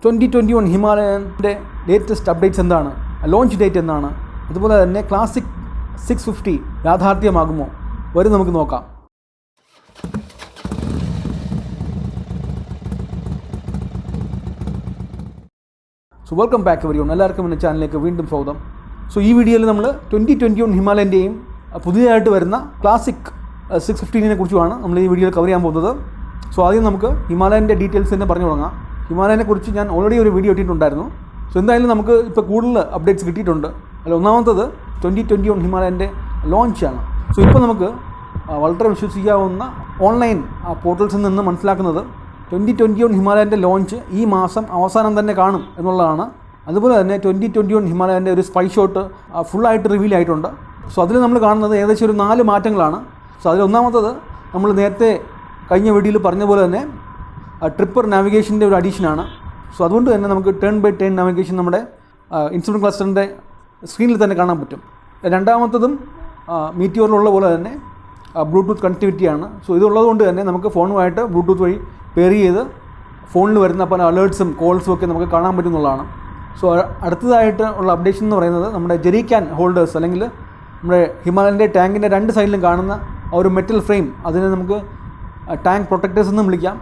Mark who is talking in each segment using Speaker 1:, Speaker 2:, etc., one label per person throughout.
Speaker 1: 2021 ഹിമാലയൻ്റെ latest updates എന്താണ്, launch date എന്നാണ്, അതുപോലെ തന്നെ ക്ലാസിക് 650 യാഥാർത്ഥ്യമാകുമോ, വരും നമുക്ക് നോക്കാം. Welcome back everyone. എല്ലാവർക്കും എൻ്റെ ചാനലിലേക്ക് വീണ്ടും സ്വാഗതം. ഈ വീഡിയോയിൽ നമ്മൾ 2021 ഹിമാലയൻ്റെയും പുതിയതായിട്ട് വരുന്ന ക്ലാസിക് 650 കുറിച്ചുമാണ് നമ്മൾ ഈ വീഡിയോയിൽ കവർ ചെയ്യാൻ പോകുന്നത്. ആദ്യം നമുക്ക് ഹിമാലയൻ്റെ ഡീറ്റെയിൽസ് തന്നെ പറഞ്ഞു തുടങ്ങാം. ഹിമാലയനെ കുറിച്ച് ഞാൻ ഓൾറെഡി ഒരു വീഡിയോ ഇട്ടിട്ടുണ്ടായിരുന്നു. എന്തായാലും നമുക്ക് ഇപ്പോൾ കൂടുതൽ അപ്ഡേറ്റ്സ് കിട്ടിയിട്ടുണ്ട്. അതിൽ ഒന്നാമത്തത് 2021 ഹിമാലയൻ്റെ ലോഞ്ചാണ്. ഇപ്പോൾ നമുക്ക് വളരെ വിശ്വസിക്കാവുന്ന ഓൺലൈൻ പോർട്ടൽസിൽ നിന്ന് മനസ്സിലാക്കുന്നത് 2021 ഹിമാലയൻ്റെ ലോഞ്ച് ഈ മാസം അവസാനം തന്നെ കാണും എന്നുള്ളതാണ്. അതുപോലെ തന്നെ 2021 ഹിമാലയൻ്റെ ഒരു സ്പൈ ഷോട്ട് ഫുള്ളായിട്ട് റിവീൽ ആയിട്ടുണ്ട്. അതിൽ നമ്മൾ കാണുന്നത് ഏകദേശം ഒരു 4 മാറ്റങ്ങളാണ്. അതിൽ ഒന്നാമത്തത് നമ്മൾ നേരത്തെ കഴിഞ്ഞ വീഡിയോയിൽ പറഞ്ഞ പോലെ തന്നെ ട്രിപ്പർ നാവിഗേഷൻ്റെ ഒരു അഡീഷനാണ്. അതുകൊണ്ട് തന്നെ നമുക്ക് ടേൺ ബൈ ടേൺ നാവിഗേഷൻ നമ്മുടെ ഇൻസ്ട്രുമെൻറ്റ് ക്ലസ്റ്ററിൻ്റെ സ്ക്രീനിൽ തന്നെ കാണാൻ പറ്റും. രണ്ടാമത്തതും മീറ്റിയോറിലുള്ള പോലെ തന്നെ ബ്ലൂടൂത്ത് കണക്ടിവിറ്റിയാണ്. ഇതുള്ളതുകൊണ്ട് തന്നെ നമുക്ക് ഫോണുമായിട്ട് ബ്ലൂടൂത്ത് വഴി പെയർ ചെയ്ത് ഫോണിൽ വരുന്ന പല അലേർട്ട്സും കോൾസും ഒക്കെ നമുക്ക് കാണാൻ പറ്റുന്നതാണ്. അടുത്തതായിട്ട് ഉള്ള അപ്ഡേഷൻ എന്ന് പറയുന്നത് നമ്മുടെ ജെറി ക്യാൻ ഹോൾഡേഴ്സ്, അല്ലെങ്കിൽ നമ്മുടെ ഹിമാലയൻ്റെ ടാങ്കിൻ്റെ 2 സൈഡിലും കാണുന്ന ആ ഒരു മെറ്റൽ ഫ്രെയിം, അതിനെ നമുക്ക് ടാങ്ക് പ്രൊട്ടക്ടേഴ്സ് എന്നും വിളിക്കാം.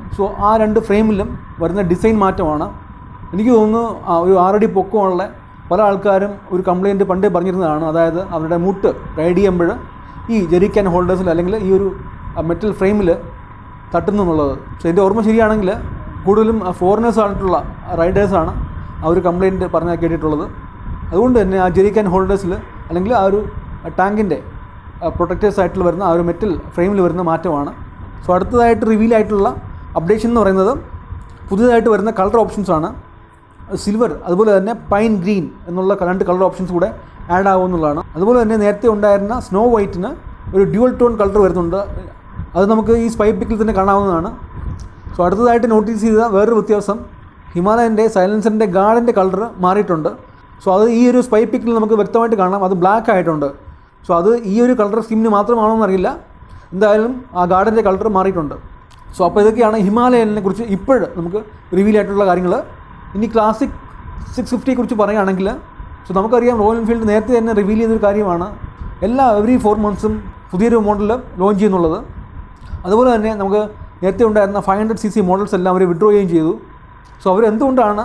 Speaker 1: ആ 2 ഫ്രെയിമിലും വരുന്ന ഡിസൈൻ മാറ്റമാണ്. എനിക്ക് തോന്നുന്നു ഒരു 6 അടി പൊക്കമുള്ള പല ആൾക്കാരും ഒരു കംപ്ലയിൻറ്റ് പണ്ടേ പറഞ്ഞിരുന്നതാണ്. അതായത് അവരുടെ മുട്ട് റൈഡ് ചെയ്യുമ്പോൾ ഈ ജെറി ക്യാൻ ഹോൾഡേഴ്സിൽ അല്ലെങ്കിൽ ഈ ഒരു മെറ്റൽ ഫ്രെയിമിൽ തട്ടുന്നു എന്നുള്ളത്. എൻ്റെ ഓർമ്മ ശരിയാണെങ്കിൽ കൂടുതലും ഫോറിനേഴ്സ് ആയിട്ടുള്ള റൈഡേഴ്സാണ് ആ ഒരു കംപ്ലയിൻറ്റ് പറഞ്ഞാൽ കേട്ടിട്ടുള്ളത്. അതുകൊണ്ട് തന്നെ ആ ജെറി ക്യാൻ ഹോൾഡേഴ്സിൽ അല്ലെങ്കിൽ ആ ഒരു ടാങ്കിൻ്റെ പ്രൊട്ടക്റ്റേഴ്സ് ആയിട്ട് വരുന്ന ആ ഒരു മെറ്റൽ ഫ്രെയിമിൽ വരുന്ന മാറ്റമാണ്. അടുത്തതായിട്ട് റിവീൽ ആയിട്ടുള്ള അപ്ഡേഷൻ എന്ന് പറയുന്നത് പുതിയതായിട്ട് വരുന്ന കളർ ഓപ്ഷൻസാണ്. സിൽവർ അതുപോലെ തന്നെ പൈൻ ഗ്രീൻ എന്നുള്ള 2 കളർ ഓപ്ഷൻസ് കൂടെ ആഡ് ആവുമെന്നുള്ളതാണ്. അതുപോലെ തന്നെ നേരത്തെ ഉണ്ടായിരുന്ന സ്നോ വൈറ്റിന് ഒരു ഡ്യുവൽ ടോൺ കളർ വരുന്നുണ്ട്. അത് നമുക്ക് ഈ സ്പൈ പിക്കിൽ തന്നെ കാണാവുന്നതാണ്. അടുത്തതായിട്ട് നോട്ടീസ് ചെയ്ത വേറൊരു വ്യത്യാസം, ഹിമാലയൻ്റെ സൈലൻസറിൻ്റെ ഗാർഡിൻ്റെ കളർ മാറിയിട്ടുണ്ട്. അത് ഈ ഒരു സ്പൈ പിക്കിൽ നമുക്ക് വ്യക്തമായിട്ട് കാണാം, അത് ബ്ലാക്ക് ആയിട്ടുണ്ട്. അത് ഈ ഒരു കളർ സ്കീമിന് മാത്രമാണോ എന്നറിയില്ല. എന്തായാലും ആ ഗാർഡിൻ്റെ കളർ മാറിയിട്ടുണ്ട്. അപ്പോൾ ഇതൊക്കെയാണ് ഹിമാലയനെ കുറിച്ച് ഇപ്പോഴും നമുക്ക് റിവീൽ ആയിട്ടുള്ള കാര്യങ്ങൾ. ഇനി ക്ലാസിക് 650 കുറിച്ച് പറയുകയാണെങ്കിൽ നമുക്കറിയാം റോയൽ എൻഫീൽഡ് നേരത്തെ തന്നെ റിവീൽ ചെയ്തൊരു കാര്യമാണ് എവറി 4 months പുതിയൊരു മോഡൽ ലോഞ്ച് ചെയ്യുന്നുള്ളത്. അതുപോലെ തന്നെ നമുക്ക് നേരത്തെ ഉണ്ടായിരുന്ന 500cc മോഡൽസ് എല്ലാം അവർ വിഡ്രോ ചെയ്യുകയും ചെയ്തു. അവരെന്തുകൊണ്ടാണ്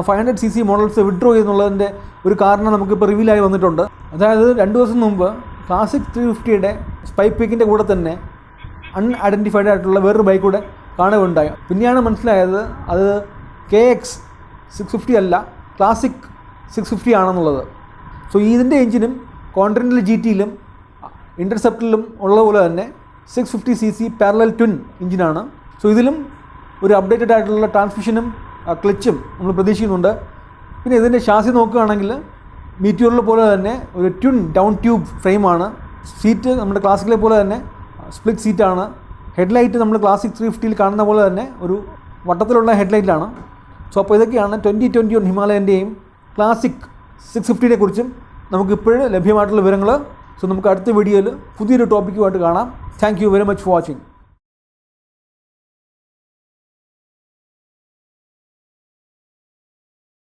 Speaker 1: 500cc മോഡൽസ് വിഡ്രോ ചെയ്യുന്നുള്ളതിൻ്റെ ഒരു കാരണം നമുക്കിപ്പോൾ റിവീലായി വന്നിട്ടുണ്ട്. അതായത് 2 ദിവസം മുമ്പ് ക്ലാസിക് 350യുടെ സ്പൈ പീക്കിൻ്റെ കൂടെ തന്നെ അൺഐഡൻറ്റിഫൈഡ് ആയിട്ടുള്ള വേറൊരു ബൈക്ക് കൂടെ കാണുകയുണ്ടായി. പിന്നെയാണ് മനസ്സിലായത് അത് KX 650 അല്ല, ക്ലാസിക് 650 ആണെന്നുള്ളത്. ഇതിൻ്റെ എഞ്ചിനും കോണ്ടിനെൻ്റൽ GTയിലും ഇൻ്റർസെപ്റ്ററിലും ഉള്ളതുപോലെ തന്നെ 650cc പാരലൽ ട്വിൻ എഞ്ചിനാണ്. ഇതിലും ഒരു അപ്ഡേറ്റഡ് ആയിട്ടുള്ള ട്രാൻസ്മിഷനും ക്ലച്ചും നമ്മൾ പ്രതീക്ഷിക്കുന്നുണ്ട്. പിന്നെ ഇതിൻ്റെ ഷാസി നോക്കുകയാണെങ്കിൽ മീറ്റിയോറിലെ പോലെ തന്നെ ഒരു ട്വിൻ ഡൗൺ ട്യൂബ് ഫ്രെയിമാണ്. സീറ്റ് നമ്മുടെ ക്ലാസിക്കിലെ പോലെ തന്നെ സ്പ്ലിറ്റ് സീറ്റാണ്. ഹെഡ്ലൈറ്റ് നമ്മൾ ക്ലാസിക് 350യിൽ കാണുന്ന പോലെ തന്നെ ഒരു വട്ടത്തിലുള്ള ഹെഡ്ലൈറ്റിലാണ്. അപ്പോൾ ഇതൊക്കെയാണ് 2021 ഹിമാലയൻ്റെയും ക്ലാസിക് 650നെ കുറിച്ചും നമുക്കിപ്പോഴും ലഭ്യമായിട്ടുള്ള വിവരങ്ങൾ. നമുക്ക് അടുത്ത വീഡിയോയിൽ പുതിയൊരു ടോപ്പിക്കുമായിട്ട് കാണാം. Thank you very much for watching.